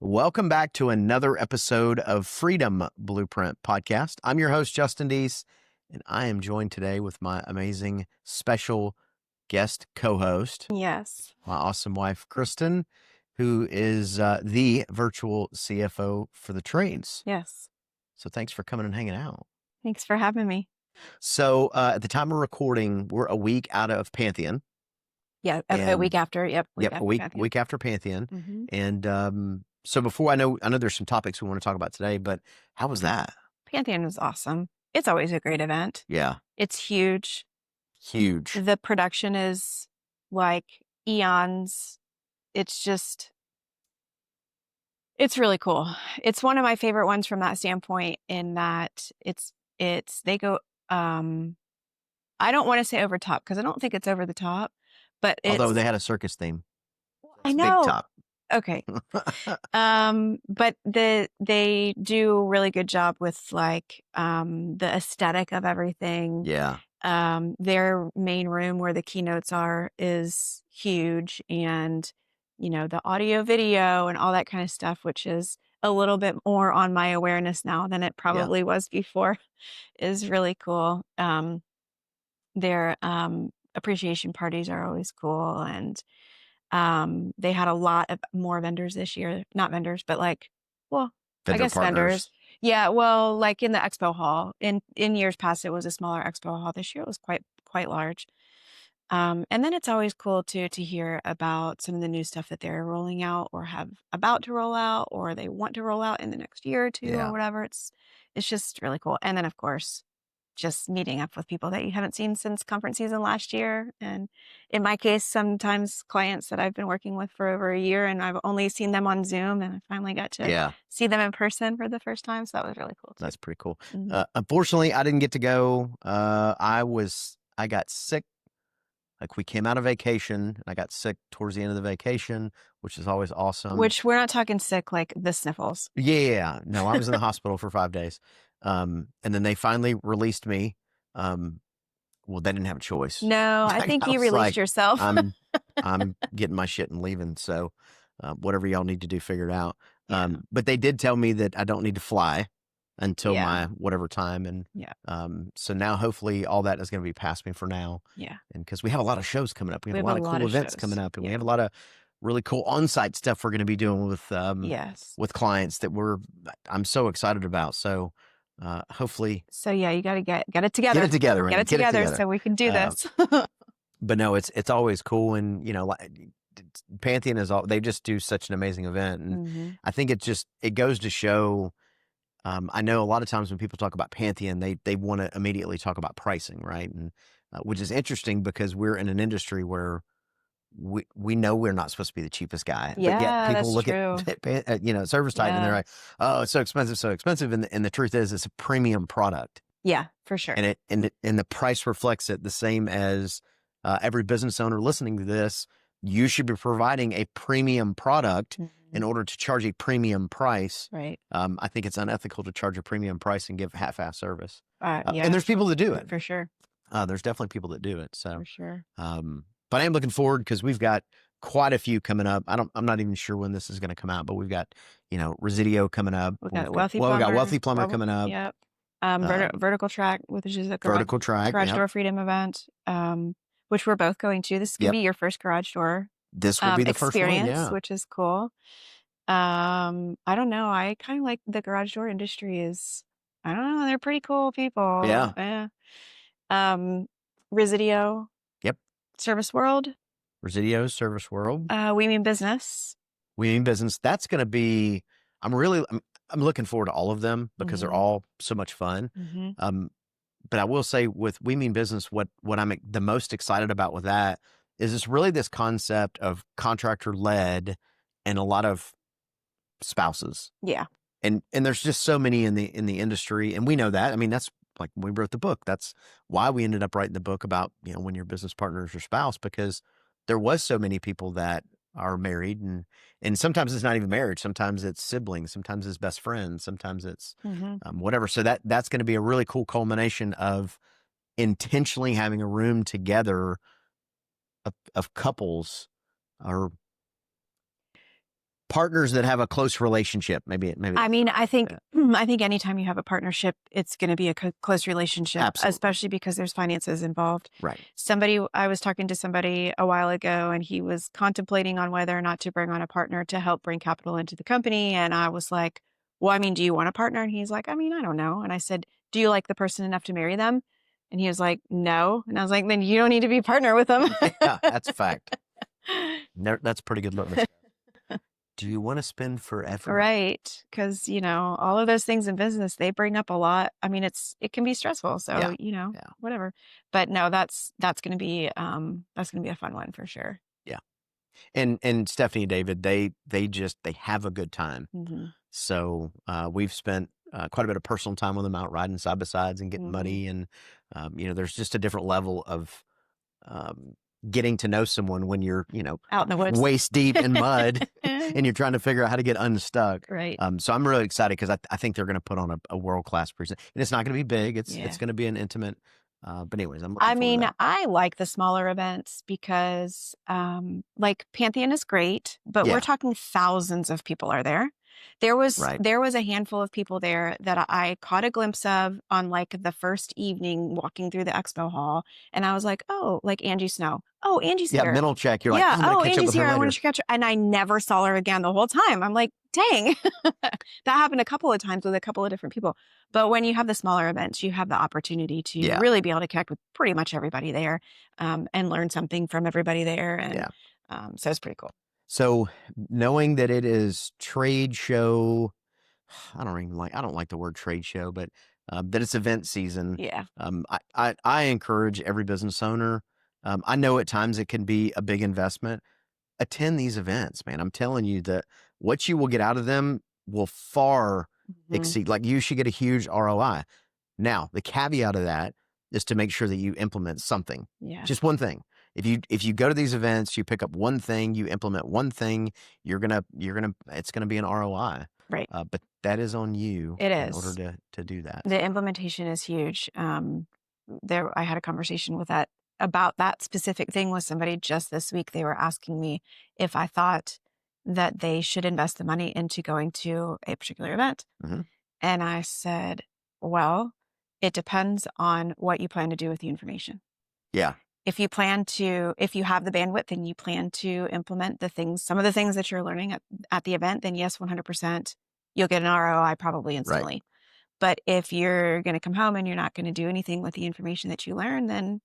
Welcome back to another episode of Freedom Blueprint Podcast. I'm your host, Justin Dees, and I am joined today with my amazing special guest co-host, Yes. my awesome wife, Kristen, who is the virtual CFO for the trades. Yes. So thanks for coming and hanging out. Thanks for having me. So at the time of recording, we're a week out of Pantheon. Yeah, a week after. Yep. A week after Pantheon. Mm-hmm. And so before I know there's some topics we want to talk about today, but how was that? Pantheon is awesome. It's always a great event. Yeah. It's huge. Huge. The production is like eons. It's really cool. It's one of my favorite ones from that standpoint in that they go, I don't want to say over top because I don't think it's over the top, but although they had a circus theme. I know. Big top. Okay. But they do a really good job with like the aesthetic of everything. Yeah. Their main room where the keynotes are is huge, and the audio video and all that kind of stuff, which is a little bit more on my awareness now than it probably was before, is really cool. Their appreciation parties are always cool, and they had a lot of more vendors this year. Not vendors, but vendors. Yeah, well, like in the expo hall. In years past, it was a smaller expo hall. This year, it was quite large. And then it's always cool to hear about some of the new stuff that they're rolling out or have about to roll out, or they want to roll out in the next year or two or whatever. It's just really cool. And then, of course, just meeting up with people that you haven't seen since conference season last year. And in my case, sometimes clients that I've been working with for over a year and I've only seen them on Zoom, and I finally got to see them in person for the first time. So that was really cool too. That's pretty cool. Mm-hmm. Unfortunately, I didn't get to go. I got sick. Like we came out of vacation and I got sick towards the end of the vacation, which is always awesome. Which we're not talking sick, like the sniffles. Yeah. No, I was in the hospital for 5 days. And then they finally released me. Well, they didn't have a choice. No, I think you released yourself. I'm getting my shit and leaving. So whatever y'all need to do, figure it out. Yeah. But they did tell me that I don't need to fly until my whatever time. And so now hopefully all that is going to be past me for now. Yeah. And because we have a lot of shows coming up. We have a lot of cool events coming up, and we have a lot of really cool on-site stuff we're going to be doing with clients that I'm so excited about. So hopefully. So yeah, you got to get it together. Get it together. Get it together so we can do this. But no, it's always cool. And Pantheon they just do such an amazing event. And I think it goes to show, I know a lot of times when people talk about Pantheon, they want to immediately talk about pricing, right? And which is interesting because we're in an industry where we know we're not supposed to be the cheapest guy. Yeah, but yet people look true. at Service Titan and they're like, oh, it's so expensive. And the truth is, it's a premium product. Yeah, for sure. And the price reflects it, the same as every business owner listening to this. You should be providing a premium product in order to charge a premium price. Right. I think it's unethical to charge a premium price and give half-ass service. Yeah. And there's people that do it. For sure. There's definitely people that do it. So for sure. But I am looking forward because we've got quite a few coming up. I'm not even sure when this is going to come out, but we've got, Residio coming up. We got Wealthy Plumber coming up. Yep. Vertical Track, which is a garage door freedom event, which we're both going to. This is going to be your first garage door. This will be the first one, which is cool. I don't know. I kind of like the garage door industry I don't know. They're pretty cool people. Yeah. Residio. Yep. Service World. Residio, Service World. We Mean Business. We Mean Business. That's going to be, I'm looking forward to all of them because they're all so much fun. But I will say with We Mean Business, what I'm the most excited about with that is it's really this concept of contractor led and a lot of spouses. Yeah. And there's just so many in the industry. And we know that. I mean, that's like when we wrote the book, that's why we ended up writing the book about, when your business partner is your spouse, because there was so many people that are married and sometimes it's not even marriage. Sometimes it's siblings, sometimes it's best friends, sometimes it's whatever. So that's going to be a really cool culmination of intentionally having a room together of couples or partners that have a close relationship. Maybe. I mean, I think Yeah. I think anytime you have a partnership, it's going to be a close relationship, Absolutely. especially because there's finances involved. Right. I was talking to somebody a while ago, and he was contemplating on whether or not to bring on a partner to help bring capital into the company. And I was like, well, I mean, do you want a partner? And he's like, I mean, I don't know. And I said, do you like the person enough to marry them? And he was like, no. And I was like, then you don't need to be partner with them. Yeah, that's a fact. That's a pretty good litmus. Do you want to spend forever? Right. Because, all of those things in business, they bring up a lot. I mean, it can be stressful. So, Yeah. whatever. But no, that's going to be a fun one for sure. Yeah. And Stephanie and David, they have a good time. Mm-hmm. So we've spent quite a bit of personal time with them out riding side by sides and getting Mm-hmm. muddy. And, there's just a different level of getting to know someone when you're, Out in the woods, waist deep in mud and you're trying to figure out how to get unstuck. Right. So I'm really excited because I think they're going to put on a world-class present. And it's not going to be big. It's going to be an intimate. But anyways, I'm looking forward to that. I like the smaller events because like Pantheon is great, but we're talking thousands of people are there. There was a handful of people there that I caught a glimpse of on like the first evening walking through the expo hall. And I was like, oh, like Angie Snow. Oh, Angie's here. Mental check. You're like, oh, Angie's here. I want to catch her. And I never saw her again the whole time. I'm like, dang, that happened a couple of times with a couple of different people. But when you have the smaller events, you have the opportunity to really be able to connect with pretty much everybody there and learn something from everybody there. And so it's pretty cool. So knowing that it is trade show, I don't like the word trade show, but that it's event season. Yeah. I encourage every business owner. I know at times it can be a big investment. Attend these events, man. I'm telling you that what you will get out of them will far exceed, like you should get a huge ROI. Now, the caveat of that is to make sure that you implement something. Yeah. Just one thing. If you go to these events, you pick up one thing, you implement one thing, it's gonna be an ROI. Right. But that is on you. It is. In order to do that. The implementation is huge. I had a conversation about that specific thing with somebody just this week. They were asking me if I thought that they should invest the money into going to a particular event. Mm-hmm. And I said, well, it depends on what you plan to do with the information. Yeah. If you have the bandwidth and you plan to implement some of the things that you're learning at the event, then yes, 100%, you'll get an ROI probably instantly. Right. But if you're going to come home and you're not going to do anything with the information that you learn, then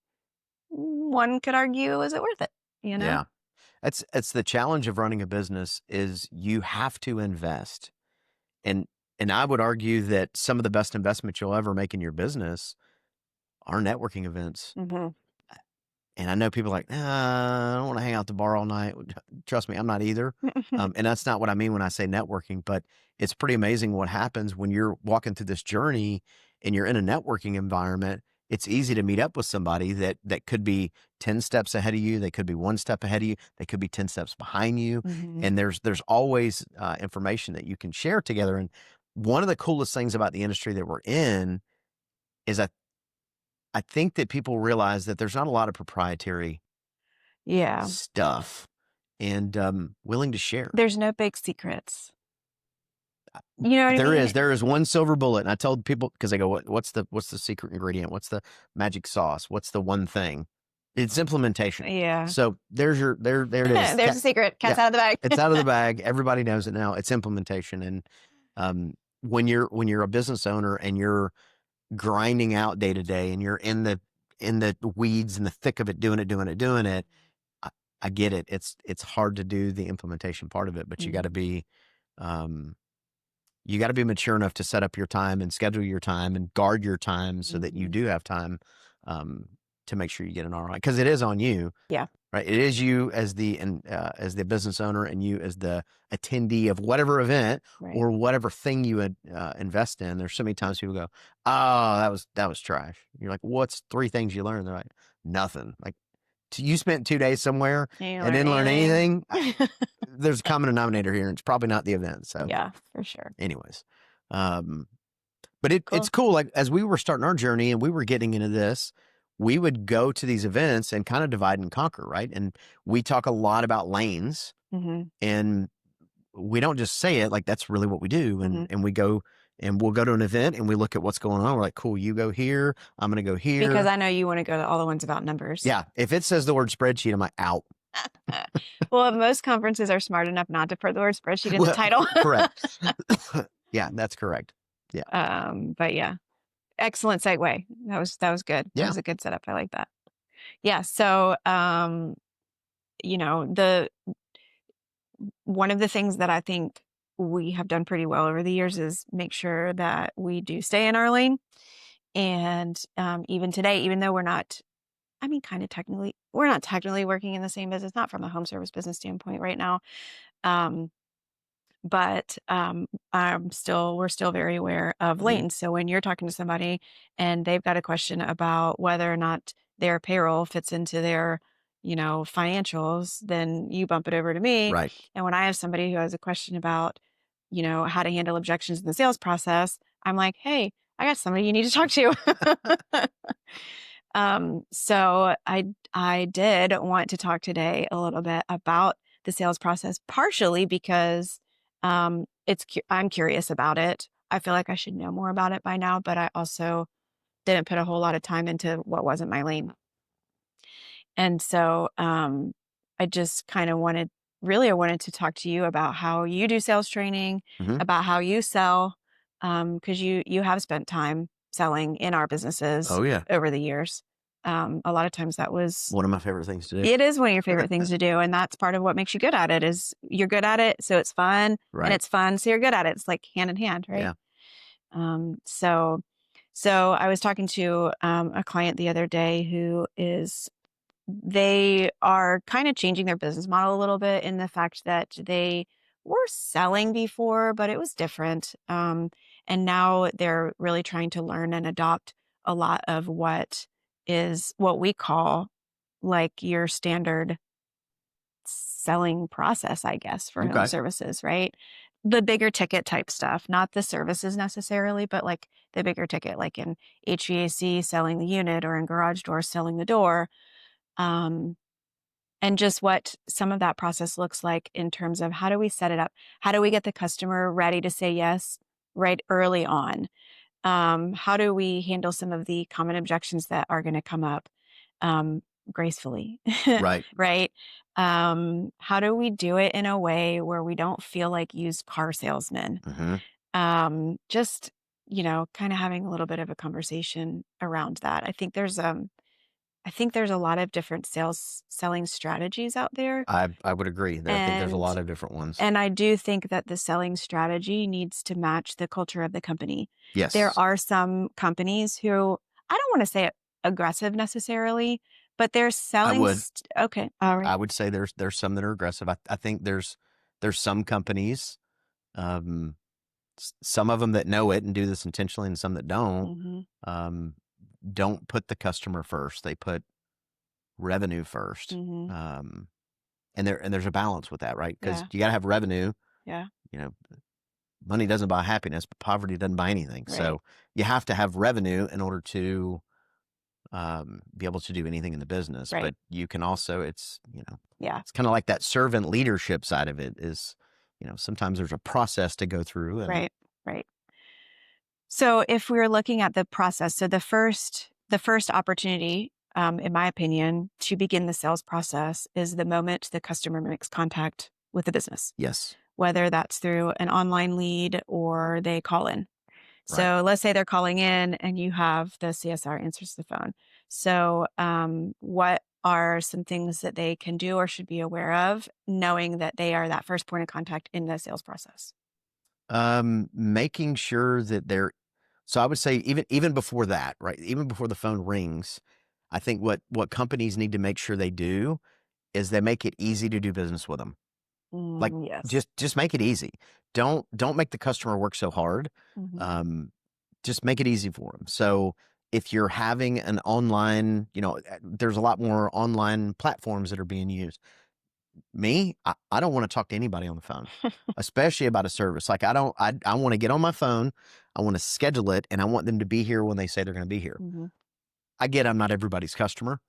one could argue, is it worth it? Yeah. It's the challenge of running a business is you have to invest. And I would argue that some of the best investments you'll ever make in your business are networking events. Mm-hmm. And I know people are like, I don't want to hang out at the bar all night. Trust me, I'm not either. And that's not what I mean when I say networking, but it's pretty amazing what happens when you're walking through this journey and you're in a networking environment. It's easy to meet up with somebody that could be 10 steps ahead of you. They could be one step ahead of you. They could be 10 steps behind you. Mm-hmm. And there's always information that you can share together. And one of the coolest things about the industry that we're in is I think that people realize that there's not a lot of proprietary stuff and willing to share. There's no big secrets. You know what I mean? There is one silver bullet. And I told people, because they go, what's the secret ingredient? What's the magic sauce? What's the one thing? It's implementation. Yeah. So there it is. There's a secret. Cat's out of the bag. It's out of the bag. Everybody knows it now. It's implementation. And when you're a business owner and you're grinding out day to day and you're in the weeds and the thick of it, doing it, I get it. It's hard to do the implementation part of it, but you got to be mature enough to set up your time and schedule your time and guard your time so that you do have time to make sure you get an ROI, because it is on you. Yeah. Right. It is you as the business owner and you as the attendee of whatever event or whatever thing you invest in. There's so many times people go, "Oh, that was trash." You're like, "What's 3 things you learned?" They're like, "Nothing." Like, you spent 2 days somewhere and didn't learn anything. There's a common denominator here, and it's probably not the event. So yeah, for sure. Anyways, but it's cool. Like, as we were starting our journey and we were getting into this, we would go to these events and kind of divide and conquer, right? And we talk a lot about lanes, and we don't just say it, like that's really what we do. Mhm. And we go and we'll go to an event and we look at what's going on. We're like, cool, you go here. I'm going to go Because here. I know you wanna go to all the ones about numbers. Yeah. If it says the word spreadsheet, I'm like out. Well, most conferences are smart enough not to put the word spreadsheet in the Well, title. correct. Yeah, that's correct. Yeah. But yeah, excellent segue. That was good. That Yeah. was a good setup. I like that. Yeah. So, you know, the one of the things that I think we have done pretty well over the years is make sure that we do stay in our lane. And even today, even though we're not, I mean, kind of technically, we're not technically working in the same business, not from a home service business standpoint right now. Um, but we're still very aware of Mhm. lanes. So when you're talking to somebody and they've got a question about whether or not their payroll fits into their, you know, financials, then you bump it over to me. Right. And when I have somebody who has a question about, you know, how to handle objections in the sales process, I'm like, hey, I got somebody you need to talk to. So I did want to talk today a little bit about the sales process, partially because I'm curious about it. I feel like I should know more about it by now, but I also didn't put a whole lot of time into what wasn't my lane. And so I just kind of wanted, really, I wanted to talk to you about how you do sales training, Hmm. about how you sell, because you have spent time selling in our businesses Oh, yeah. over the years. A lot of times that was, One of my favorite things to do. it is one of your favorite things to do, and that's part of what makes you good at it. Is you're good at it, so it's fun, and Right. it's fun, so you're good at it. It's like hand in hand, right? Yeah. Um, so so I was talking to a client the other day who is, they are kind of changing their business model a little bit in the fact that they were selling before, but it was different. And now they're really trying to learn and adopt a lot of what we call like your standard selling process, I guess, for home Okay. services, right? The bigger ticket type stuff, not the services necessarily, but like the bigger ticket, like in HVAC selling the unit or in garage doors selling the door. Um, and just what some of that process looks like in terms of how do we set it up? How do we get the customer ready to say yes right early on? How do we handle some of the common objections that are going to come up um, gracefully? Right. Right? How do we do it in a way where we don't feel like used car salesmen? Hmm. Just, you know, kind of having a little bit of a conversation around that. I think there's a lot of different selling strategies out there. I would agree. I think there's a And lot of different ones. and I do think that the selling strategy needs to match the culture of the company. There Yes. are some companies who, I don't want to say aggressive necessarily, but they're I selling would. okay, all right. I would say there's some that are aggressive. I think there's some companies, um, some of them that know it and do this intentionally, and some that Mhm. um, don't put the customer first. They put revenue first. Mhm. And there's a balance with that, right? Because Yeah. you got to have revenue. Yeah. You know, money doesn't buy happiness, but poverty doesn't buy anything. Right. So you have to have revenue in order to be able to do anything in the business. Right. But you can also, Yeah. it's kind of like that servant leadership side of it is, sometimes there's a process to go through. And Right. Right. So if we're looking at the process, so the first opportunity, in my opinion, to begin the sales process is the moment the customer makes contact with the business, yes, whether that's through an online lead or they call in. right. So let's say they're calling in and you have the CSR answers the phone. So what are some things that they can do or should be aware of, knowing that they are that first point of contact in the sales process? Making sure that so I would say even before that, right? Even before the phone rings, I think what companies need to make sure they do is they make it easy to do business with them. Like Yes. just make it easy. Don't make the customer work so hard. Hmm. Um, just make it easy for them. So if you're having an online, there's a lot more online platforms that are being used. I don't want to talk to anybody on the phone, especially about a service. Like I want to get on my phone, I want to schedule it, and I want them to be here when they say they're going to be here. Hmm. I get I'm not everybody's customer,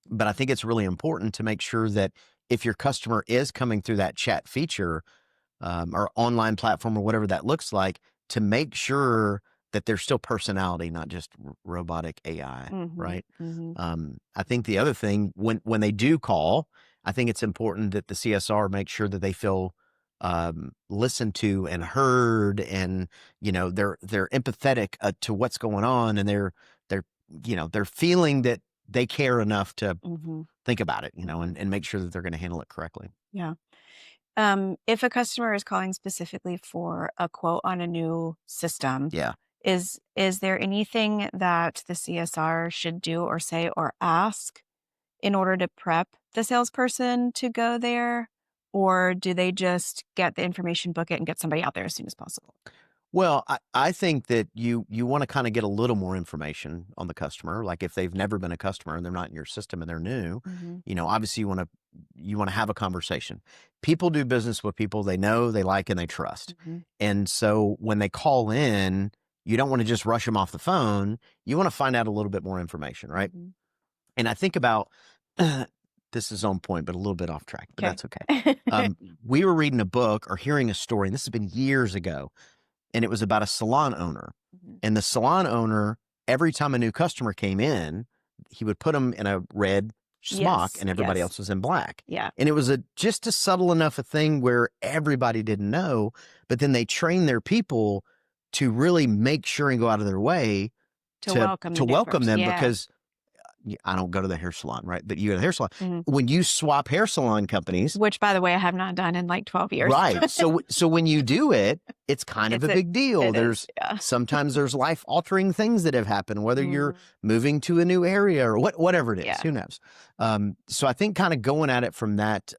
but I think it's really important to make sure that if your customer is coming through that chat feature, or online platform or whatever that looks like, to make sure that there's still personality, not just robotic AI, right? I think the other thing, when they do call, I think it's important that the CSR make sure that they feel listened to and heard, and they're empathetic to what's going on, and they're feeling that they care enough to think about it, and make sure that they're going to handle it correctly. Yeah. If a customer is calling specifically for a quote on a new system, Yeah. is there anything that the CSR should do or say or ask in order to prep the salesperson to go there? Or do they just get the information, book it, and get somebody out there as soon as possible? Well, I think that you want to kind of get a little more information on the customer. Like if they've never been a customer and they're not in your system and they're new, obviously you want to have a conversation. People do business with people they know, they like, and they trust. And so when they call in, you don't want to just rush them off the phone. You want to find out a little bit more information, right? And I think about this is on point, but a little bit off track, but that's okay. We were reading a book or hearing a story, and this has been years ago, and it was about a salon owner. And the salon owner, every time a new customer came in, he would put them in a red smock, and everybody else was in black. Yeah. And it was just a subtle enough a thing where everybody didn't know, but then they trained their people to really make sure and go out of their way to welcome them, because I don't go to the hair salon, right? But you go to the hair salon. When you swap hair salon companies, which, by the way, I have not done in like 12 years. Right. So when you do it, it's kind of a big deal. Sometimes there's life altering things that have happened, whether you're moving to a new area or whatever it is, who knows? So I think kind of going at it from that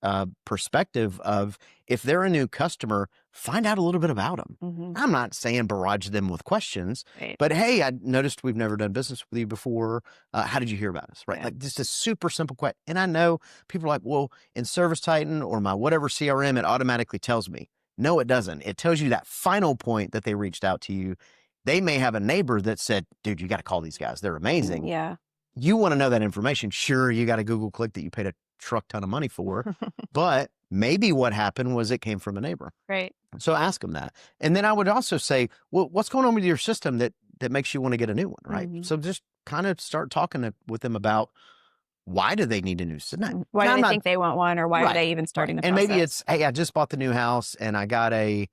perspective of, if they're a new customer, find out a little bit about them. I'm not saying barrage them with questions, but hey, I noticed we've never done business with you before. How did you hear about us? Right. Like just a super simple question. And I know people are like, well, in Service Titan or my whatever CRM, it automatically tells me. No, it doesn't. It tells you that final point that they reached out to you. They may have a neighbor that said, dude, you got to call these guys. They're amazing. Yeah. You want to know that information. Sure, you got a Google click that you paid a truck ton of money for, but maybe what happened was it came from a neighbor. Right. So ask them that. And then I would also say, well, what's going on with your system that makes you want to get a new one, right? So just kind of start talking with them about, why do they need a new system? Why do they think they want one, or why are they even starting the process? And maybe it's, hey, I just bought the new house and I got a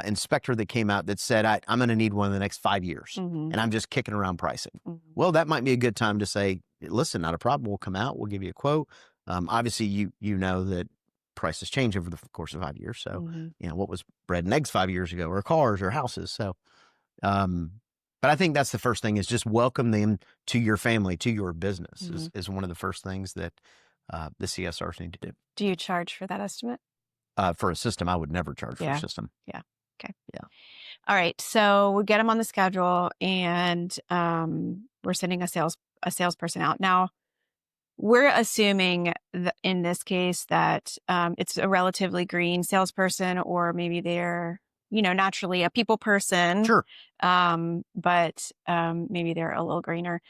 inspector that came out that said, I'm going to need one in the next 5 years, and I'm just kicking around pricing. Well, that might be a good time to say, listen, not a problem. We'll come out. We'll give you a quote. Obviously, you know that prices change over the course of 5 years. So, what was bread and eggs 5 years ago, or cars or houses. So, but I think that's the first thing, is just welcome them to your family, to your business is one of the first things that the CSRs need to do. Do you charge for that estimate? For a system, I would never charge for a system. Yeah. Okay. Yeah. All right. So we get them on the schedule, and we're sending a salesperson out. Now, we're assuming in this case that it's a relatively green salesperson, or maybe they're, naturally a people person. Sure. But maybe they're a little greener.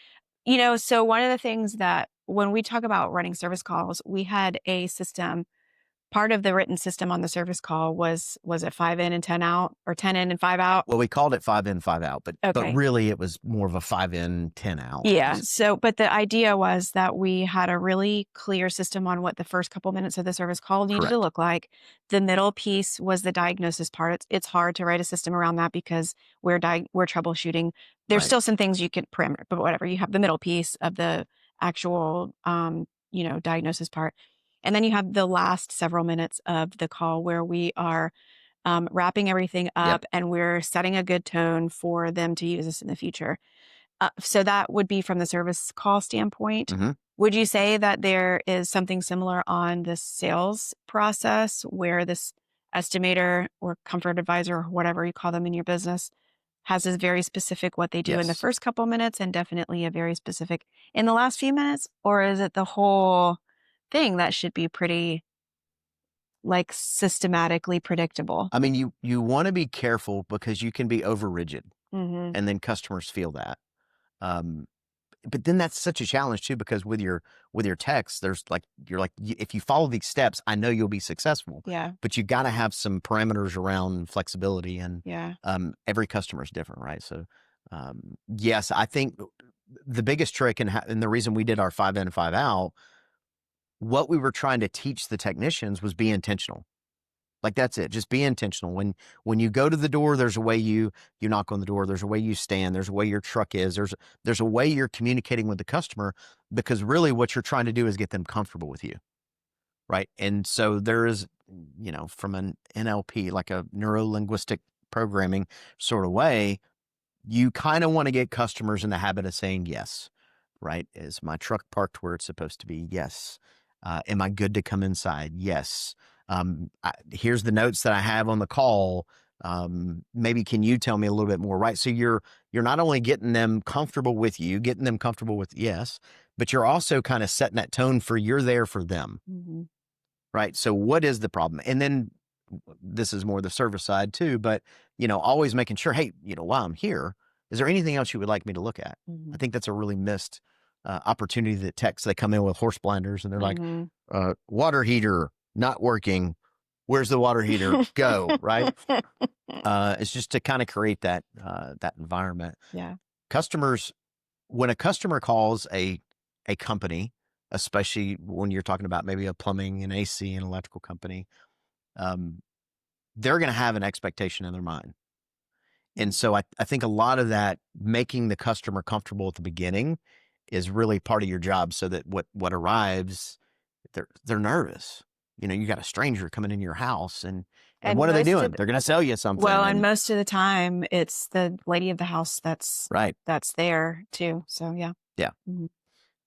So one of the things that when we talk about running service calls, we had a system. Part of the written system on the service call was it 5 in and 10 out, or 10 in and 5 out? Well, we called it 5 in, 5 out, but really it was more of a 5 in, 10 out. Yeah. So, but the idea was that we had a really clear system on what the first couple minutes of the service call needed to look like. The middle piece was the diagnosis part. It's hard to write a system around that because we're troubleshooting. There's still some things you can parameter, but whatever. You have the middle piece of the actual, diagnosis part. And then you have the last several minutes of the call where we are wrapping everything up, and we're setting a good tone for them to use this in the future. So that would be from the service call standpoint. Would you say that there is something similar on the sales process, where this estimator or comfort advisor, or whatever you call them in your business, has a very specific what they do in the first couple minutes, and definitely a very specific in the last few minutes? Or is it the whole thing that should be pretty systematically predictable? I mean, you want to be careful, because you can be over rigid, and then customers feel that. but then that's such a challenge too, because with your text, there's like, if you follow these steps, I know you'll be successful. Yeah. But you got to have some parameters around flexibility, and Yeah. every customer is different, right? So yes, I think the biggest trick, and the reason we did our 5 in, 5 out, what we were trying to teach the technicians was be intentional. Like, that's it. Just be intentional. When you go to the door, there's a way you knock on the door. There's a way you stand. There's a way your truck is. There's a way you're communicating with the customer, because really what you're trying to do is get them comfortable with you, right? And so there is, from an NLP, like a neuro-linguistic programming sort of way, you kind of want to get customers in the habit of saying yes, right? Is my truck parked where it's supposed to be? Yes. Am I good to come inside? Yes. Here's the notes that I have on the call. Maybe can you tell me a little bit more, right? So you're not only getting them comfortable with you, getting them comfortable with yes, but you're also kind of setting that tone for you're there for them, right? So what is the problem? And then this is more the service side too, but always making sure, hey, while I'm here, is there anything else you would like me to look at? I think that's a really missed opportunity that techs, they come in with horse blinders and they're like, water heater not working. Where's the water heater? Go, right? It's just to kind of create that environment. Yeah. Customers, when a customer calls a company, especially when you're talking about maybe a plumbing and AC and electrical company, they're going to have an expectation in their mind. And so I think a lot of that, making the customer comfortable at the beginning, is really part of your job, so that what arrives, they're nervous. You got a stranger coming into your house, and what are they doing? They're going to sell you something. Well, and most of the time it's the lady of the house that's right. That's there too. So yeah. Yeah.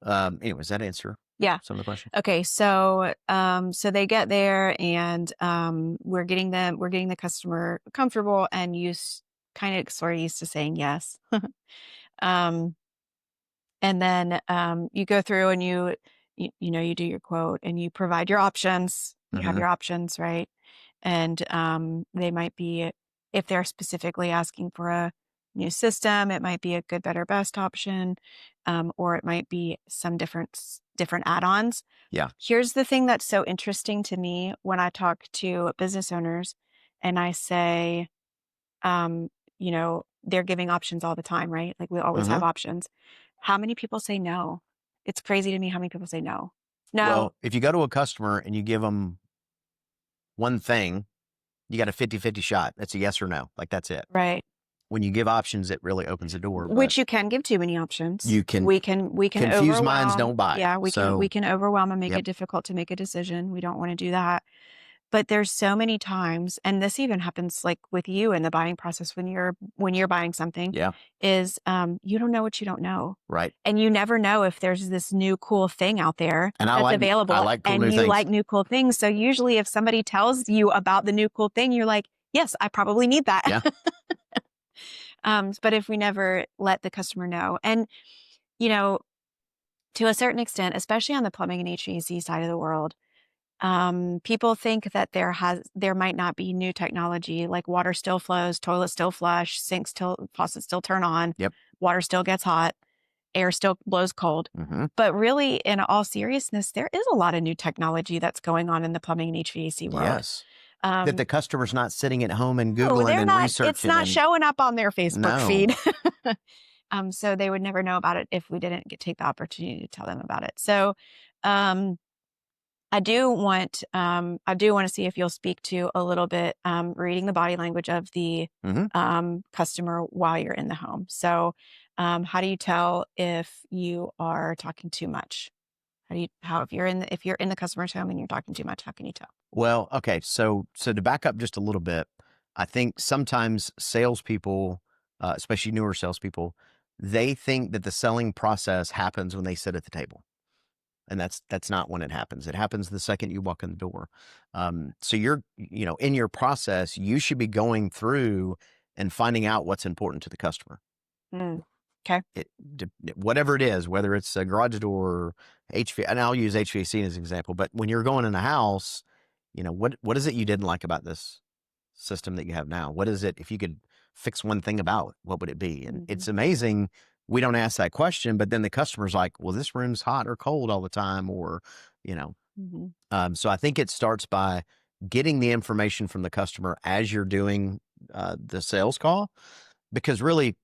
Anyways, that answer some of the questions. Okay. So, so they get there, and we're getting the customer comfortable, and kind of sort of used to saying yes. And then you go through and you do your quote, and you provide your options. You have your options, right? And they might be, if they're specifically asking for a new system, it might be a good, better, best option, or it might be some different add-ons. Yeah. Here's the thing that's so interesting to me when I talk to business owners, and I say, they're giving options all the time, right? Like, we always have options. How many people say no? It's crazy to me how many people say no. No. Well, if you go to a customer and you give them one thing, you got a 50-50 shot. That's a yes or no. Like, that's it. Right. When you give options, it really opens the door. Which you can give too many options. We can confuse minds, don't buy. Yeah, we can overwhelm and make it difficult to make a decision. We don't want to do that. But there's so many times, and this even happens like with you in the buying process when you're buying something. Yeah. Is you don't know what you don't know. Right. And you never know if there's this new cool thing out there that's available. I like cool and new you things. like new cool things. So usually if somebody tells you about the new cool thing, you're like, yes, I probably need that. Yeah. But if we never let the customer know, and to a certain extent, especially on the plumbing and HVAC side of the world, people think that there might not be new technology, like water still flows, toilet still flush, faucets still turn on, water still gets hot, air still blows cold. But really, in all seriousness, there is a lot of new technology that's going on in the plumbing and HVAC world. Yes. That the customer's not sitting at home and Googling and researching. It's not showing up on their Facebook feed. So they would never know about it if we didn't take the opportunity to tell them about it. So, I do want to see if you'll speak to a little bit, reading the body language of the customer while you're in the home. So, how do you tell if you are talking too much? If you're in the customer's home and you're talking too much, how can you tell? Well, okay. So to back up just a little bit, I think sometimes salespeople, especially newer salespeople, they think that the selling process happens when they sit at the table. And that's not when it happens. It happens the second you walk in the door. So you're, in your process, you should be going through and finding out what's important to the customer. Okay. Whatever it is, whether it's a garage door or HVAC, and I'll use HVAC as an example, but when you're going in a house, what is it you didn't like about this system that you have now? What is it, if you could fix one thing about, what would it be? And it's amazing we don't ask that question, but then the customer's like, well, this room's hot or cold all the time, or, you know. So I think it starts by getting the information from the customer as you're doing the sales call, because really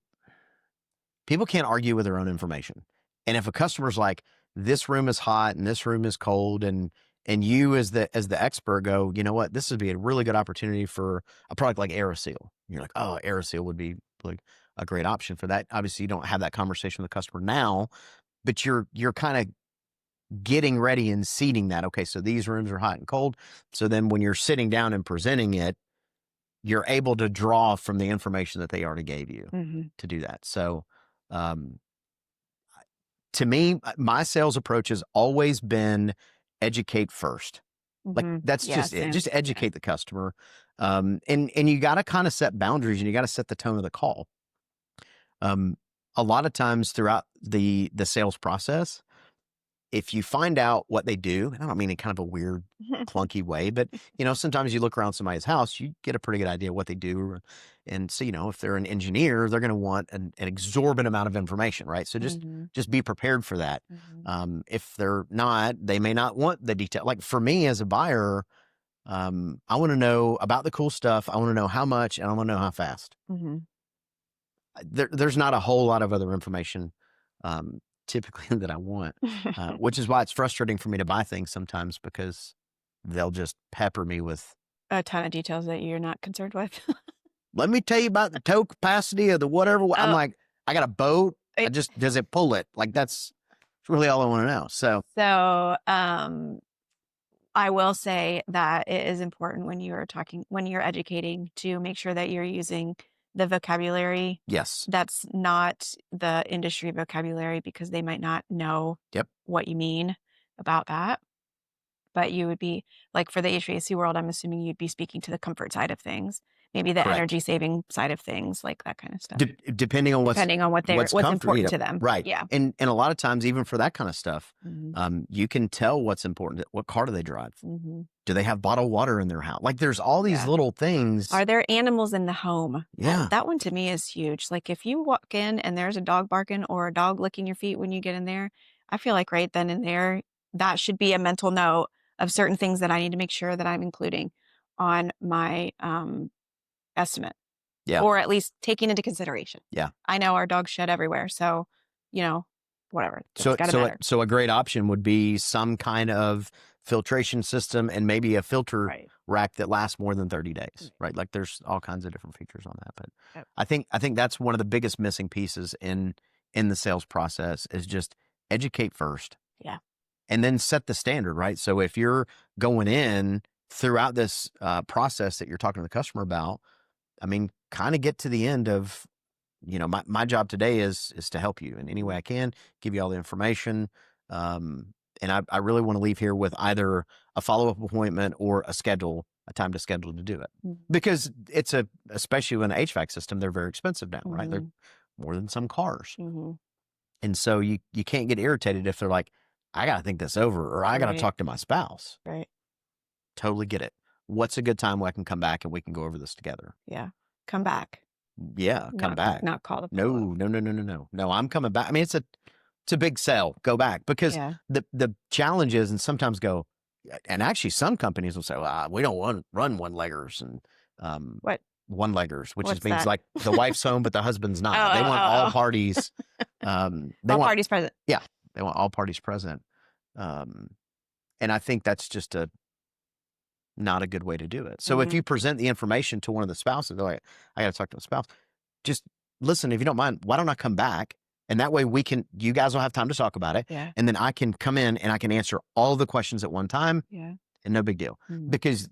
people can't argue with their own information. And if a customer's like, this room is hot and this room is cold, and you as the expert go, you know what, this would be a really good opportunity for a product like Aeroseal. You're like, oh, Aeroseal would be like a great option for that. Obviously, you don't have that conversation with the customer now, but you're kind of getting ready and seeding that. Okay, so these rooms are hot and cold. So then when you're sitting down and presenting it, you're able to draw from the information that they already gave you to do that. So to me, my sales approach has always been educate first. Like that's just it. Just educate the customer. And you got to kind of set boundaries, and you got to set the tone of the call. A lot of times throughout the sales process, if you find out what they do, and I don't mean in kind of a weird, clunky way, but, you know, sometimes you look around somebody's house, you get a pretty good idea what they do. And so, you know, if they're an engineer, they're going to want an exorbitant amount of information, right? So just be prepared for that. If they're not, they may not want the detail. Like for me as a buyer, I want to know about the cool stuff. I want to know how much, and I want to know how fast. There's not a whole lot of other information typically that I want, which is why it's frustrating for me to buy things sometimes, because they'll just pepper me with a ton of details that you're not concerned with. Let me tell you about the tow capacity of the whatever. I'm like, I got a boat. Does it pull it? Like that's really all I want to know. So I will say that it is important when you're educating, to make sure that you're using the vocabulary. Yes. That's not the industry vocabulary, because they might not know what you mean about that. But you would be, like for the HVAC world, I'm assuming you'd be speaking to the comfort side of things, maybe the energy saving side of things, like that kind of stuff. Depending on what's important to them. Right. Yeah. And a lot of times, even for that kind of stuff, you can tell what's important. What car do they drive? Do they have bottled water in their house? Like there's all these little things. Are there animals in the home? Yeah. That one to me is huge. Like if you walk in and there's a dog barking or a dog licking your feet when you get in there, I feel like right then and there, that should be a mental note of certain things that I need to make sure that I'm including on my estimate. Yeah. Or at least taking into consideration. Yeah. I know our dogs shed everywhere, so, you know, whatever. So a great option would be some kind of filtration system, and maybe a filter rack that lasts more than 30 days, right? Like there's all kinds of different features on that. But I think that's one of the biggest missing pieces in the sales process, is just educate first. Yeah. And then set the standard, right? So if you're going in throughout this process that you're talking to the customer about, I mean, kind of get to the end of, you know, my job today is to help you in any way I can, give you all the information. And I really want to leave here with either a follow-up appointment or a time to schedule to do it. Because it's especially in an HVAC system, they're very expensive now, right? They're more than some cars. And so you can't get irritated if they're like, I got to think this over, or I got to talk to my spouse. Right. Totally get it. What's a good time where I can come back and we can go over this together? Yeah. Come back. Yeah. Come back. Not call the No, I'm coming back. I mean, it's a big sell. Go back, because the challenge is, and sometimes and actually some companies will say, well, we don't want to run one-leggers, and what? One-leggers, which What's means that? like the wife's home, but the husband's not. They want all parties. Parties present. Yeah. They want all parties present. And I think that's just not a good way to do it. So if you present the information to one of the spouses, they're like, I got to talk to the spouse. Just listen, if you don't mind, why don't I come back? And that way you guys will have time to talk about it. Yeah. And then I can come in and I can answer all the questions at one time. Yeah. And no big deal. Because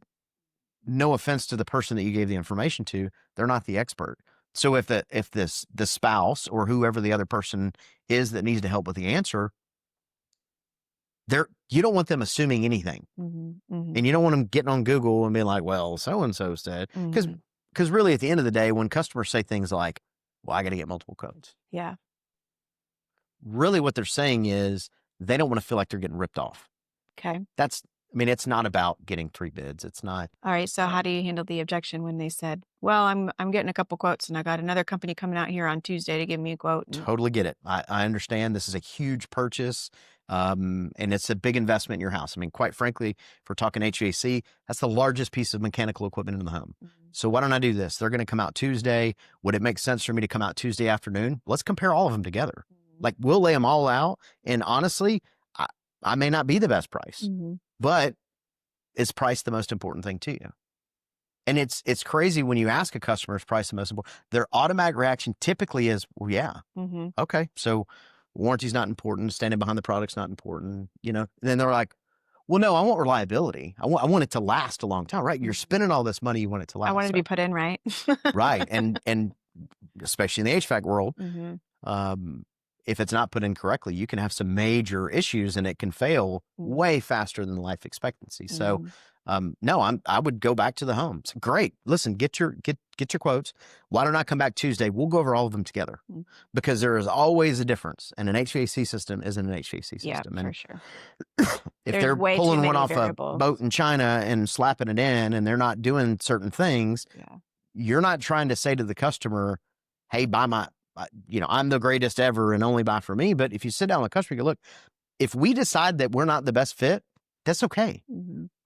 no offense to the person that you gave the information to, they're not the expert. So if the spouse or whoever the other person is that needs to help with the answer, you don't want them assuming anything. And you don't want them getting on Google and being like, well, so-and-so said. Because really at the end of the day, when customers say things like, well, I got to get multiple codes. Yeah. Really what they're saying is they don't want to feel like they're getting ripped off. Okay. That's I mean, it's not about getting 3 bids. It's not. All right. So how do you handle the objection when they said, well, I'm getting a couple quotes and I got another company coming out here on Tuesday to give me a quote. Totally get it. I understand this is a huge purchase. And it's a big investment in your house. I mean, quite frankly, if we're talking HVAC, that's the largest piece of mechanical equipment in the home. So why don't I do this? They're going to come out Tuesday. Would it make sense for me to come out Tuesday afternoon? Let's compare all of them together. Like, we'll lay them all out. And honestly, I may not be the best price, but is price the most important thing to you? And it's crazy when you ask a customer, is price the most important? Their automatic reaction typically is, well, yeah. Okay. So warranty's not important. Standing behind the product's not important. And then they're like, well, no, I want reliability. I want it to last a long time, right? You're spending all this money. You want it to last. I want it to be put in, right? Right. And especially in the HVAC world, if it's not put in correctly, you can have some major issues and it can fail way faster than life expectancy. So, no, I would go back to the home. It's great. Listen, get your quotes. Why don't I come back Tuesday? We'll go over all of them together, because there is always a difference, and an HVAC system isn't an HVAC system. Yeah, and for sure. If they're pulling one off a boat in China and slapping it in, and they're not doing certain things, you're not trying to say to the customer, hey, buy my, I'm the greatest ever and only buy for me. But if you sit down with the customer, you go, look, if we decide that we're not the best fit, that's okay.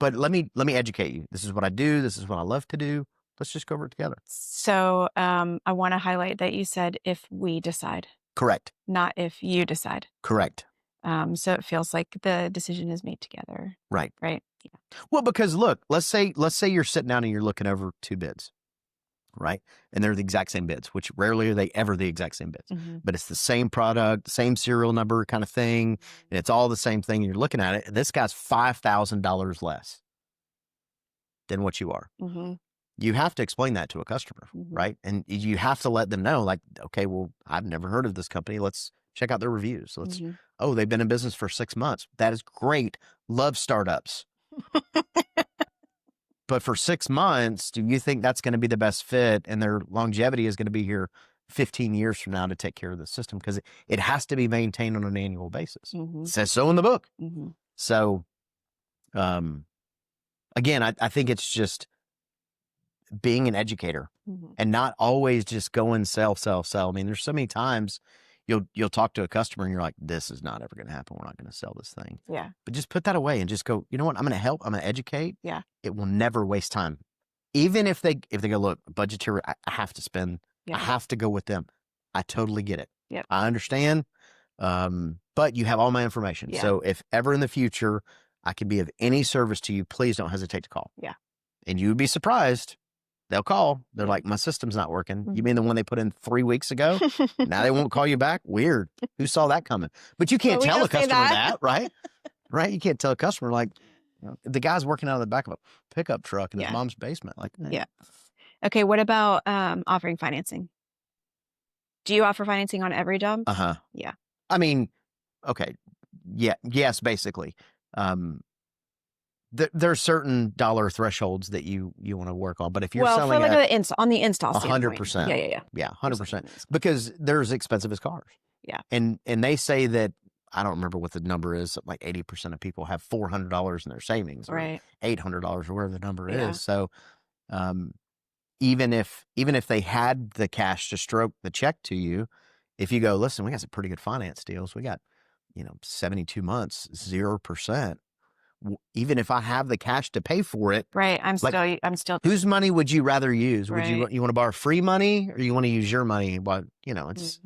But let me educate you. This is what I do. This is what I love to do. Let's just go over it together. So I want to highlight that you said if we decide. Correct. Not if you decide. Correct. So it feels like the decision is made together. Right. Right. Yeah. Well, because look, let's say you're sitting down and you're looking over 2 bids. Right. And they're the exact same bids, which rarely are they ever the exact same bids, but it's the same product, same serial number kind of thing. And it's all the same thing. You're looking at it. This guy's $5,000 less than what you are. You have to explain that to a customer, right? And you have to let them know, like, okay, well, I've never heard of this company. Let's check out their reviews. Oh, they've been in business for 6 months. That is great. Love startups. But for 6 months, do you think that's going to be the best fit, and their longevity is going to be here 15 years from now to take care of the system? Because it has to be maintained on an annual basis. It says so in the book. So, again, I think it's just being an educator and not always just going sell. I mean, there's so many times you'll talk to a customer and you're like, this is not ever going to happen. We're not going to sell this thing. Yeah. But just put that away and just go, you know what? I'm going to help. I'm going to educate. Yeah. It will never waste time. Even if they go, look, budgetary, I have to spend, I have to go with them. I totally get it. Yeah. I understand. But you have all my information. Yeah. So if ever in the future I can be of any service to you, please don't hesitate to call. Yeah. And you would be surprised. They'll call. They're like, my system's not working. You mean the one they put in 3 weeks ago? Now they won't call you back? Weird. Who saw that coming? But you can't tell a customer that, right? Right? You can't tell a customer, like, the guy's working out of the back of a pickup truck in his mom's basement. Like, yeah. Okay, what about offering financing? Do you offer financing on every job? Yeah. I mean, okay. Yeah. Yes, basically. There's certain dollar thresholds that you want to work on, but if you're selling for like on the install, 100%, yeah, 100%, because they're as expensive as cars. Yeah, and they say that, I don't remember what the number is, like 80% of people have $400 in their savings, right? $800 or whatever the number is. So, even if they had the cash to stroke the check to you, if you go, listen, we got some pretty good finance deals. We got 72 months, 0%. Even if I have the cash to pay for it, right? I'm still. Whose money would you rather use? Would you want to borrow free money, or you want to use your money? Well, it's.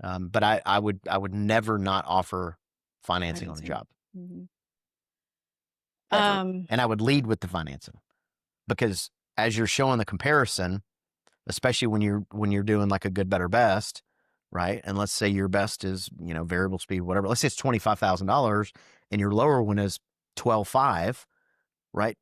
But I would never not offer financing on a job. And I would lead with the financing, because as you're showing the comparison, especially when you're doing like a good, better, best, right? And let's say your best is variable speed, whatever. Let's say it's $25,000, and your lower one is 12.5, right?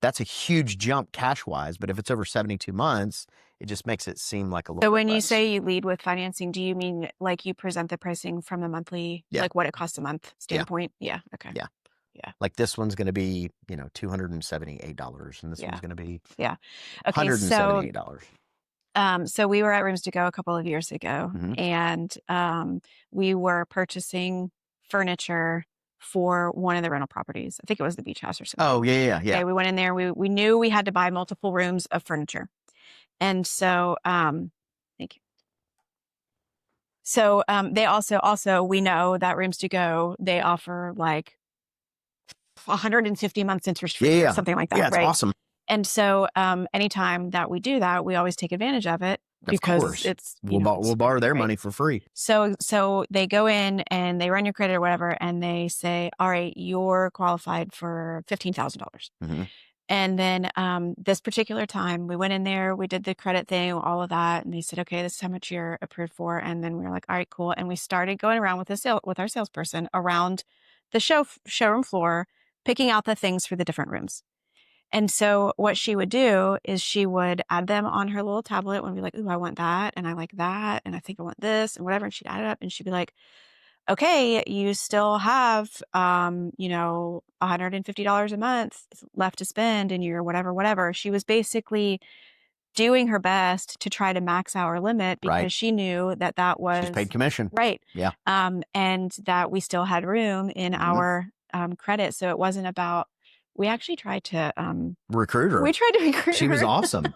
That's a huge jump cash wise, but if it's over 72 months, it just makes it seem like a little. So when you say you lead with financing, do you mean like you present the pricing from the monthly, like what it costs a month standpoint? Yeah. Okay. Yeah. Yeah. Like this one's going to be, $278, and this one's going to be okay, $178. So we were at Rooms to Go a couple of years ago, and we were purchasing furniture for one of the rental properties. I think it was the beach house or something. Oh, yeah. Okay, we went in there. We knew we had to buy multiple rooms of furniture. And so, thank you. So, they also, we know that Rooms to Go, they offer like 150 months interest free or something like that. Yeah, it's right? awesome. And so, anytime that we do that, we always take advantage of it because of course. it's, We'll borrow their money for free. So they go in and they run your credit or whatever, and they say, all right, you're qualified for $15,000. Mm-hmm. And then this particular time, we went in there, we did the credit thing, all of that, and they said, okay, this is how much you're approved for. And then we were like, all right, cool. And we started going around with our salesperson around the showroom floor, picking out the things for the different rooms. And so what she would do is she would add them on her little tablet and be like, ooh, I want that, and I like that, and I think I want this, and whatever. And she'd add it up, and she'd be like, okay, you still have, $150 a month left to spend in your whatever. She was basically doing her best to try to max our limit because she knew that was she's paid commission. Right. Yeah. And that we still had room in our credit. So it wasn't about, we actually tried to recruit her. We tried to recruit her. She was awesome.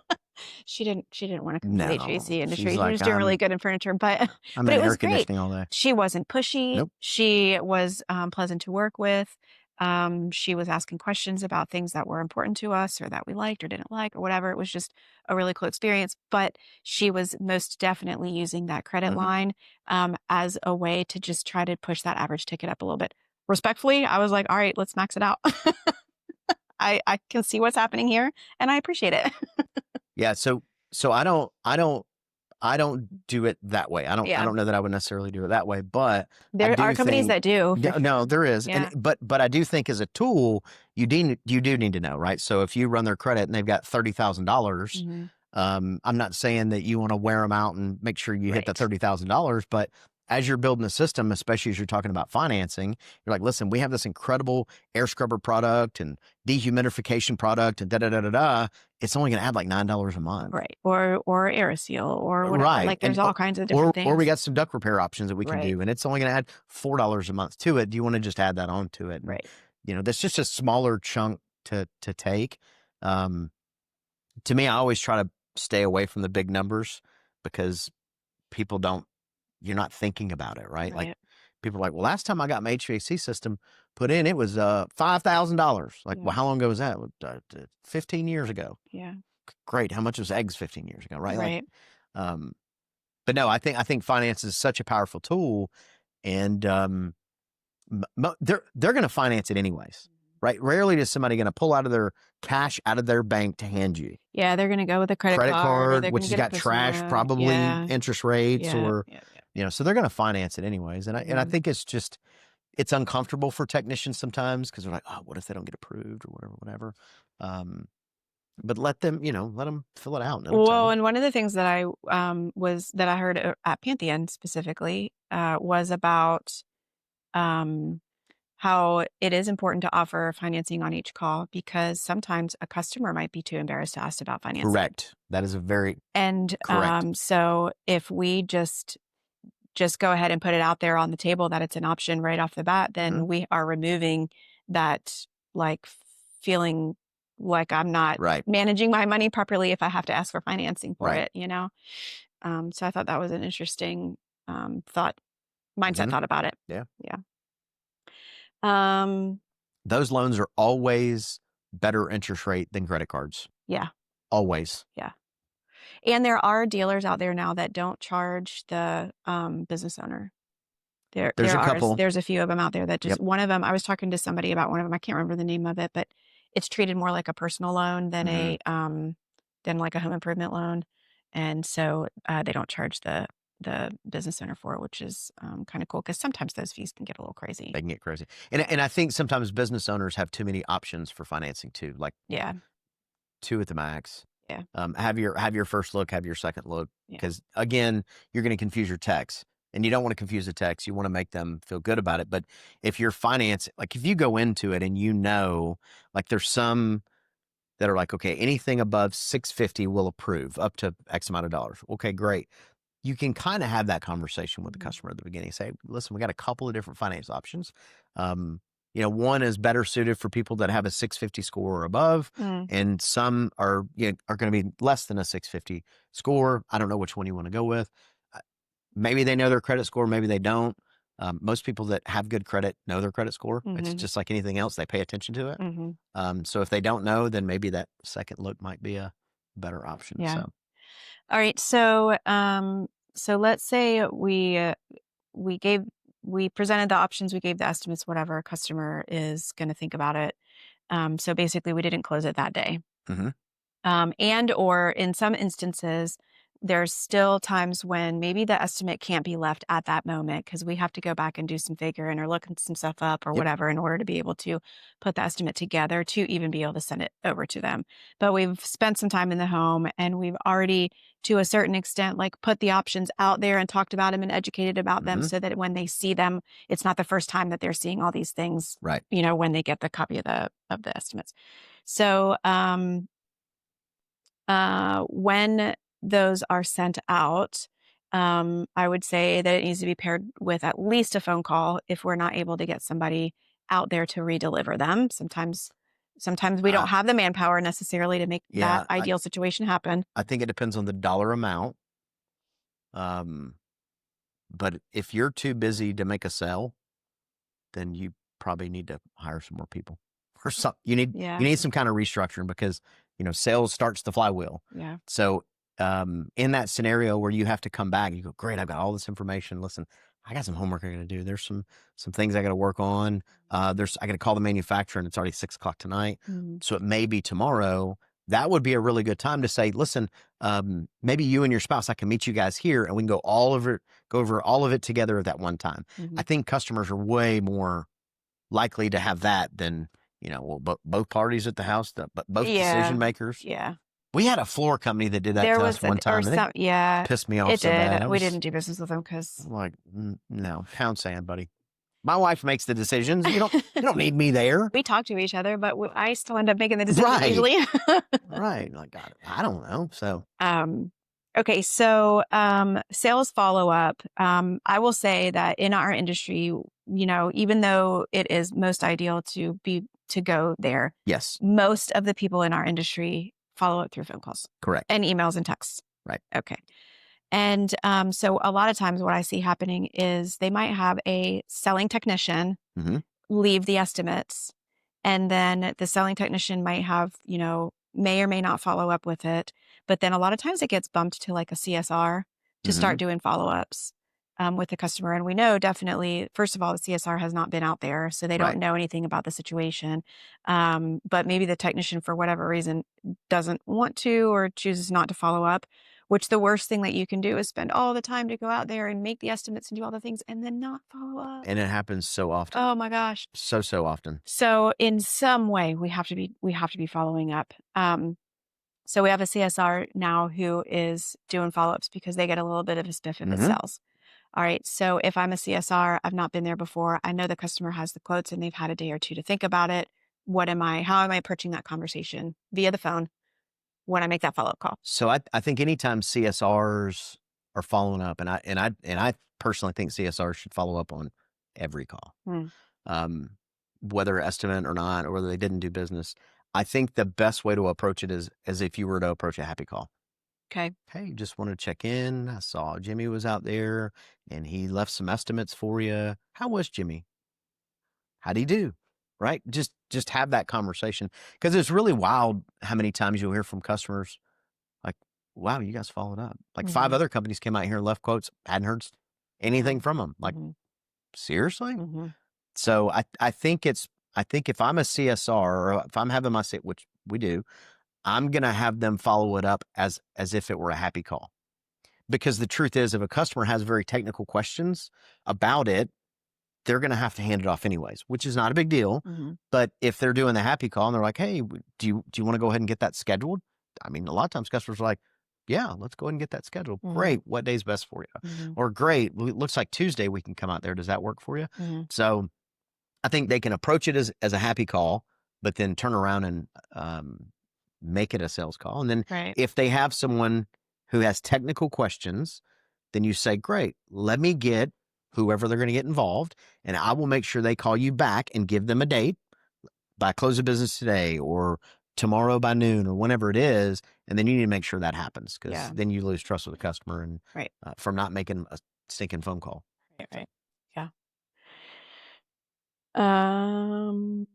She didn't want to come to the HVAC industry. She's She was doing really good in furniture, but I'm but in it was air conditioning all day. She wasn't pushy. Nope. She was pleasant to work with. She was asking questions about things that were important to us or that we liked or didn't like or whatever. It was just a really cool experience. But she was most definitely using that credit line as a way to just try to push that average ticket up a little bit. Respectfully, I was like, all right, let's max it out. I can see what's happening here, and I appreciate it. Yeah. So I don't do it that way. I don't know that I would necessarily do it that way, but there are companies that do. No, there is. Yeah. But I do think as a tool, you do need to know, right? So if you run their credit and they've got $30,000, I'm not saying that you want to wear them out and make sure you hit that $30,000, but as you're building a system, especially as you're talking about financing, you're like, listen, we have this incredible air scrubber product and dehumidification product and da-da-da-da-da. It's only going to add like $9 a month. Right. Or AeroSeal or whatever. Right. Like there's all kinds of different things. Or we got some duct repair options that we can do, and it's only going to add $4 a month to it. Do you want to just add that on to it? And, right. That's just a smaller chunk to take. To me, I always try to stay away from the big numbers because people you're not thinking about it, right? Like people are like, well, last time I got my HVAC system put in, it was $5,000. Like, well, how long ago was that? 15 years ago. Yeah. Great. How much was eggs 15 years ago? Right. Right. Like, but no, I think finance is such a powerful tool, and they're going to finance it anyways, right? Rarely is somebody going to pull out of their cash out of their bank to hand you. Yeah, they're going to go with a credit card, which has got trash, probably interest rates, or so they're going to finance it anyways. And I think it's uncomfortable for technicians sometimes because they're like, oh, what if they don't get approved or whatever. But let them fill it out. Well, and one of the things that I I heard at Pantheon specifically was about how it is important to offer financing on each call because sometimes a customer might be too embarrassed to ask about financing. Correct. That is a very correct. So if we just go ahead and put it out there on the table that it's an option right off the bat, then we are removing that like feeling like I'm not managing my money properly if I have to ask for financing for it, So I thought that was an interesting mindset thought about it. Yeah. Yeah. Those loans are always better interest rate than credit cards. Yeah. Always. Yeah. And there are dealers out there now that don't charge the there's a couple. There's a few of them out there that just one of them. I was talking to somebody about one of them. I can't remember the name of it, but it's treated more like a personal loan than than like a home improvement loan, and so they don't charge the business owner for it, which is kind of cool because sometimes those fees can get a little crazy. They can get crazy, and I think sometimes business owners have too many options for financing too. Like 2 at the max. Yeah. Have your first look, have your second look, because again, you're going to confuse your techs, and you don't want to confuse the techs. You want to make them feel good about it. But if you're financing, like if you go into it and like there's some that are like, okay, anything above $650 will approve up to X amount of dollars. Okay, great. You can kind of have that conversation with the customer at the beginning. Say, listen, we got a couple of different finance options. one is better suited for people that have a 650 score or above, and some are are going to be less than a 650 score. I don't know which one you want to go with. Maybe they know their credit score, maybe they don't. Most people that have good credit know their credit score. It's just like anything else; they pay attention to it. So if they don't know, then maybe that second look might be a better option. Yeah. So, All right. So, so let's say we presented the options, we gave the estimates, whatever. Customer is going to think about it. So basically, we didn't close it that day. And or in some instances, there's still times when maybe the estimate can't be left at that moment because we have to go back and do some figuring or looking some stuff up or whatever in order to be able to put the estimate together to even be able to send it over to them. But we've spent some time in the home and we've already, to a certain extent, like put the options out there and talked about them and educated about them so that when they see them, it's not the first time that they're seeing all these things, right. when they get the copy of the estimates. So, when those are sent out, I would say that it needs to be paired with at least a phone call if we're not able to get somebody out there to redeliver them. Sometimes we don't have the manpower necessarily to make that ideal situation happen. I think it depends on the dollar amount. But if you're too busy to make a sale, then you probably need to hire some more people or something. You need some kind of restructuring because, sales starts the flywheel. Yeah. So, in that scenario where you have to come back, you go, great, I've got all this information. Listen, I got some homework I got to do. There's some things I got to work on. I got to call the manufacturer and it's already 6:00 tonight. So it may be tomorrow. That would be a really good time to say, listen, maybe you and your spouse, I can meet you guys here and we can go over all of it together at that one time. I think customers are way more likely to have that than, both parties at the house, but both decision makers. Yeah. We had a floor company that did that to us one time. Yeah. Pissed me off It so did. bad. We didn't do business with them because I'm like, no, pound sand, buddy. My wife makes the decisions. You don't need me there. we talk to each other, but I still end up making the decisions usually. Right. Like, I don't know. So, okay. So, sales follow up. I will say that in our industry, even though it is most ideal to go there, yes, most of the people in our industry follow up through phone calls, correct, and emails and texts. Right. Okay. And so a lot of times what I see happening is they might have a selling technician leave the estimates, and then the selling technician might have, may or may not follow up with it. But then a lot of times it gets bumped to like a CSR to start doing follow-ups with the customer. And we know definitely, first of all, the CSR has not been out there, so they don't know anything about the situation. But maybe the technician, for whatever reason, doesn't want to or chooses not to follow up. Which the worst thing that you can do is spend all the time to go out there and make the estimates and do all the things and then not follow up. And it happens so often. Oh my gosh. So often. So in some way we have to be following up. So we have a CSR now who is doing follow-ups because they get a little bit of a spiff if it sells. All right. So if I'm a CSR, I've not been there before. I know the customer has the quotes and they've had a day or two to think about it. How am I approaching that conversation via the phone when I make that follow-up call? So I think anytime CSRs are following up, and I personally think CSRs should follow up on every call, whether estimate or not, or whether they didn't do business. I think the best way to approach it is as if you were to approach a happy call. Okay. Hey, just wanted to check in. I saw Jimmy was out there and he left some estimates for you. How was Jimmy? How'd he do? Right? Just have that conversation, because it's really wild how many times you'll hear from customers like, wow, you guys followed up. Like 5 other companies came out here and left quotes, hadn't heard anything from them. Like, seriously? So I think if I'm a CSR or if I'm having my sit, which we do, I'm going to have them follow it up as if it were a happy call. Because the truth is, if a customer has very technical questions about it, they're going to have to hand it off anyways, which is not a big deal. But if they're doing the happy call and they're like, hey, do you want to go ahead and get that scheduled? I mean, a lot of times customers are like, yeah, let's go ahead and get that scheduled. Great. What day's best for you? Or great, it looks like Tuesday we can come out there. Does that work for you? So I think they can approach it as a happy call, but then turn around and make it a sales call. And then if they have someone who has technical questions, then you say, great, let me get whoever they're going to get involved, and I will make sure they call you back and give them a date by close of business today or tomorrow by noon or whenever it is. And then you need to make sure that happens, because Yeah. then you lose trust with the customer and Right. from not making a stinking phone call. Right. Right. Yeah. Um,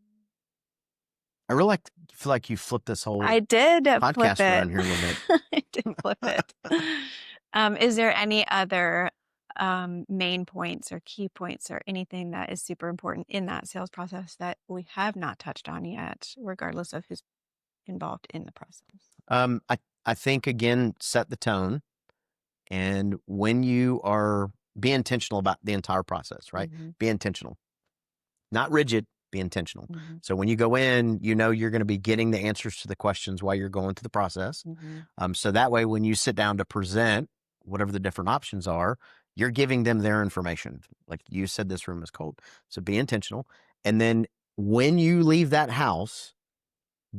I really feel like you flipped this whole I did flip podcast it. around here a little bit. I did flip it. Is there any other main points or key points or anything that is super important in that sales process that we have not touched on yet, regardless of who's involved in the process? I think, again, set the tone. And when you are, be intentional about the entire process, right? Mhm. Be intentional, not rigid, be intentional. Mhm. So when you go in, you know you're going to be getting the answers to the questions while you're going through the process. Mhm. So that way, when you sit down to present whatever the different options are, you're giving them their information. Like you said, this room is cold. So be intentional. And then when you leave that house,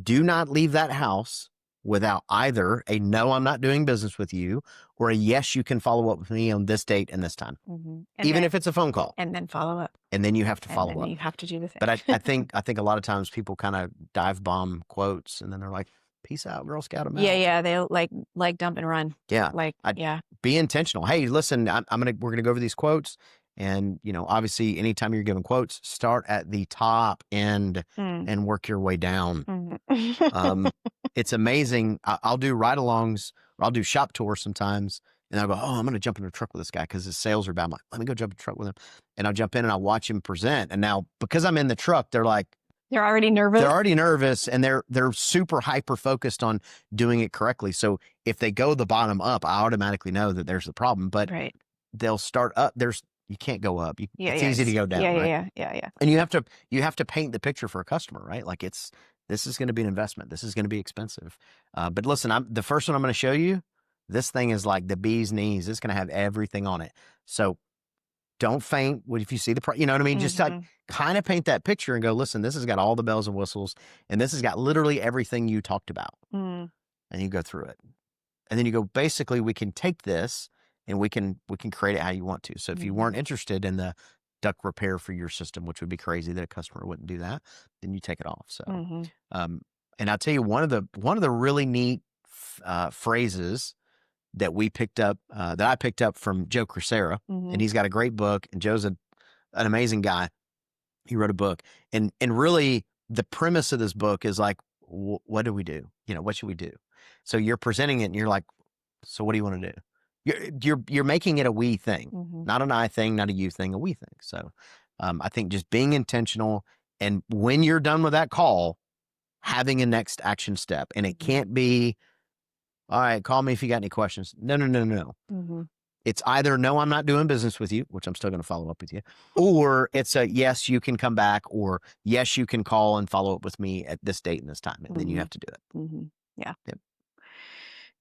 do not leave that house without either a no, I'm not doing business with you, or a yes, you can follow up with me on this date and this time, Mhm. even if it's a phone call. And then follow up. And then you have to And follow then up. you have to do the thing. But I think a lot of times people kind of dive bomb quotes, and then they're like, "Peace out, Girl Scout 'em out." Yeah. They like dump and run. Yeah. Yeah. Be intentional. Hey, listen, we're gonna go over these quotes, and obviously, anytime you're giving quotes, start at the top end and work your way down. Mhm. It's amazing. I'll do ride-alongs, or I'll do shop tours sometimes, and I'll go, "Oh, I'm going to jump in a truck with this guy because his sales are bad." I'm like, "Let me go jump in a truck with him," and I'll jump in and I'll watch him present. And now, because I'm in the truck, they're like, They're already nervous. they're already nervous, and they're super hyper focused on doing it correctly. So if they go the bottom up, I automatically know that there's the problem. But Right. they'll start up. You can't go up. Yeah. It's easy to go down, right? Yeah. And you have to paint the picture for a customer, right? Like, this is going to be an investment. This is going to be expensive. But listen, the first one I'm going to show you. This thing is like the bee's knees. It's going to have everything on it. So don't faint. What if you see the you know what I mean? Just like kind of paint that picture and go, listen, this has got all the bells and whistles, and this has got literally everything you talked about. Mm. And you go through it, and then you go, basically, we can take this and we can create it how you want to. So if you weren't interested in the duct repair for your system, which would be crazy that a customer wouldn't do that, then you take it off. So, and I'll tell you, one of the really neat phrases that we picked up, that I picked up from Joe Crisera, and he's got a great book, and Joe's an amazing guy. He wrote a book, and really the premise of this book is like, what do we do? What should we do? So you're presenting it, and you're like, so what do you want to do? You're making it a we thing, not an I thing, not a you thing, a we thing. So I think just being intentional, and when you're done with that call, having a next action step. And it can't be, all right, call me if you got any questions. No. It's either, no, I'm not doing business with you, which I'm still going to follow up with you, or it's a, yes, you can come back, or yes, you can call and follow up with me at this date and this time. And then you have to do it. Yeah. Yep.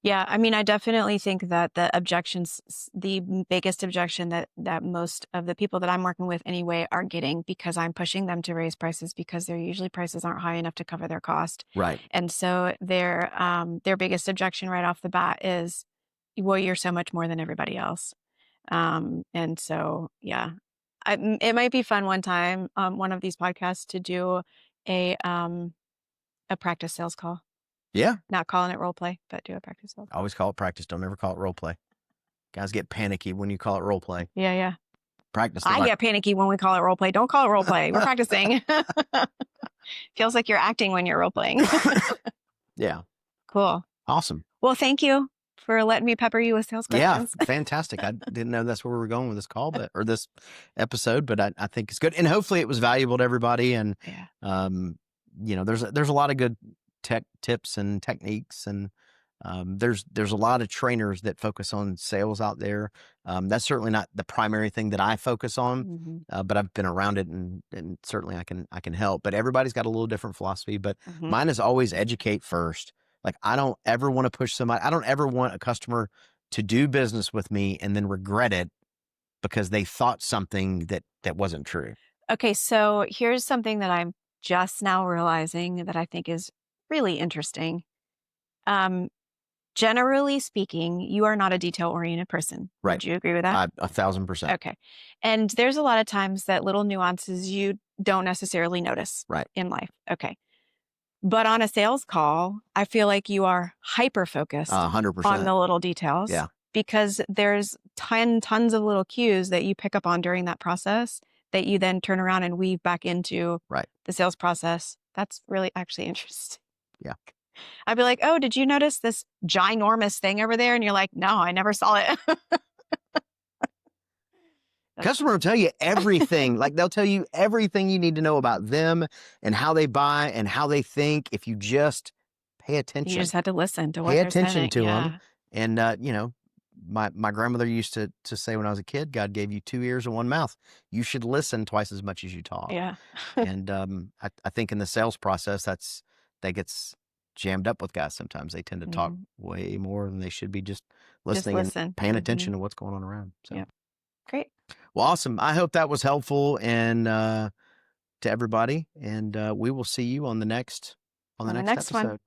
Yeah, I mean, I definitely think that the objections, the biggest objection that most of the people that I'm working with anyway are getting, because I'm pushing them to raise prices, because their prices aren't high enough to cover their cost. Right. And so their biggest objection right off the bat is, well, you're so much more than everybody else. And so, yeah, it might be fun one time on one of these podcasts to do a practice sales call. Yeah. Not calling it role play, but do a practice sales. I always call it practice. Don't ever call it role play. Guys get panicky when you call it role play. Yeah. Practice. I get panicky when we call it role play. Don't call it role play. We're practicing. Feels like you're acting when you're role playing. Yeah. Cool. Awesome. Well, thank you for letting me pepper you with sales questions. Yeah, fantastic. I didn't know that's where we were going with this call, or this episode, but I think it's good, and hopefully it was valuable to everybody. And there's a lot of good tech tips and techniques, and there's a lot of trainers that focus on sales out there. That's certainly not the primary thing that I focus on, but I've been around it, and certainly I can help. But everybody's got a little different philosophy. But mine is always educate first. Like, I don't ever want to push somebody. I don't ever want a customer to do business with me and then regret it because they thought something that wasn't true. Okay, so here's something that I'm just now realizing that I think is really interesting. generally speaking, you are not a detail-oriented person. Right. Would you agree with that? 1,000%. Okay. And there's a lot of times that little nuances you don't necessarily notice Right. in life. Okay. But on a sales call, I feel like you are hyper-focused 100%. on the little details. Yeah. Because there's tons of little cues that you pick up on during that process that you then turn around and weave back into Right. the sales process. That's really actually interesting. Yeah. I'd be like, oh, did you notice this ginormous thing over there? And you're like, no, I never saw it. Customer will tell you everything. Like they'll tell you everything you need to know about them and how they buy and how they think. If you just pay attention, You just had to listen to what pay they're attention saying. to Yeah. them. And, you know, my grandmother used to say when I was a kid, God gave you 2 ears and 1 mouth. You should listen twice as much as you talk. Yeah. And I think in the sales process, that gets jammed up with guys sometimes. They tend to talk way more than they should be, just listening and paying attention to what's going on around. So yeah. Great. Well, awesome. I hope that was helpful and to everybody. And we will see you on the next On the next episode. one.